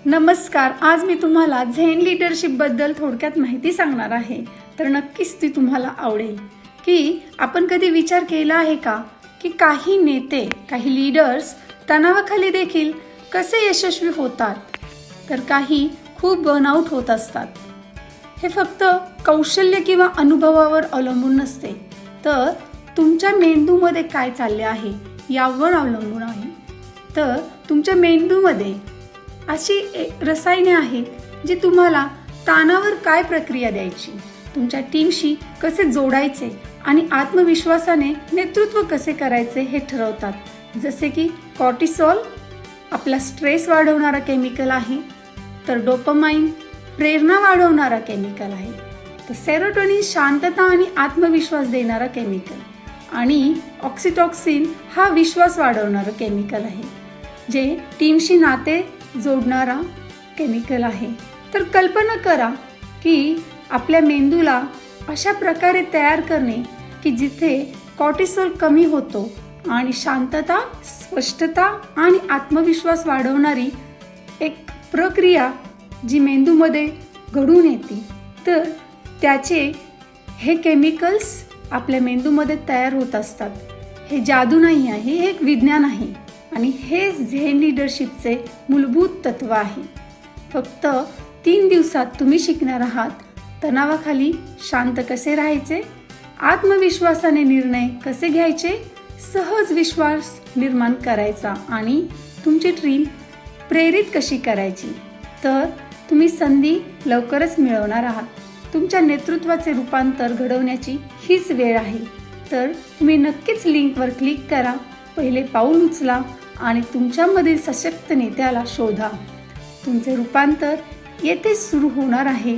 नमस्कार. आज मी तुम्हाला झेन लीडरशिप बद्दल थोडक्यात माहिती सांगणार आहे. तर नक्कीच ती तुम्हाला आवडेल. की आपण कधी विचार केला आहे का की काही नेते, काही लीडर्स तणावाखाली देखील कसे यशस्वी होतात, तर काही खूप बर्नआउट होत असतात. हे फक्त कौशल्य किंवा अनुभवावर अवलंबून नसते, तर तुमच्या मेंदूमध्ये काय चालले आहे यावर अवलंबून आहे. तर तुमच्या मेंदूमध्ये अशी रसायने आहेत जी तुम्हाला ताणावर काय प्रक्रिया द्यायची, तुमच्या टीमशी कसे जोडायचे आणि आत्मविश्वासाने नेतृत्व कसे करायचे हे ठरवतात. जसे की कॉर्टिसॉल आपला स्ट्रेस वाढवणारा केमिकल आहे, तर डोपामाइन प्रेरणा वाढवणारा केमिकल आहे, तर सेरोटोनिन शांतता आणि आत्मविश्वास देणारा केमिकल आणि ऑक्सिटॉक्सिन हा विश्वास वाढवणारा केमिकल आहे, जे टीमशी नाते जोडणारा केमिकल आहे. तर कल्पना करा की आपल्या मेंदूला अशा प्रकारे तयार करणे की जिथे कॉर्टिसॉल कमी होतो आणि शांतता, स्पष्टता आणि आत्मविश्वास वाढवणारी एक प्रक्रिया जी मेंदूमध्ये घडून येते. तर त्याचे हे केमिकल्स आपल्या मेंदूमध्ये तयार होत असतात. हे जादू नाही आहे, हे एक विज्ञान आहे आणि हे झेन लीडरशिपचे मूलभूत तत्व आहे. फक्त 3 दिवसात तुम्ही शिकणार आहात तणावाखाली शांत कसे राहायचे, आत्मविश्वासाने निर्णय कसे घ्यायचे, सहज विश्वास निर्माण करायचा आणि तुमची टीम प्रेरित कशी करायची. तर तुम्ही संधी लवकरच मिळवणार आहात. तुमच्या नेतृत्वाचे रूपांतर घडवण्याची हीच वेळ आहे. तर तुम्ही नक्कीच लिंकवर क्लिक करा, पहिले पाऊल उचला आणि तुमच्यामधील सशक्त नेत्याला शोधा. तुमचे रूपांतर येथेच सुरू होणार आहे.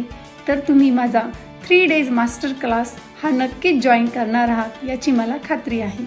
तर तुम्ही माझा 3 days मास्टर क्लास हा नक्कीच जॉईन करणार आहात याची मला खात्री आहे.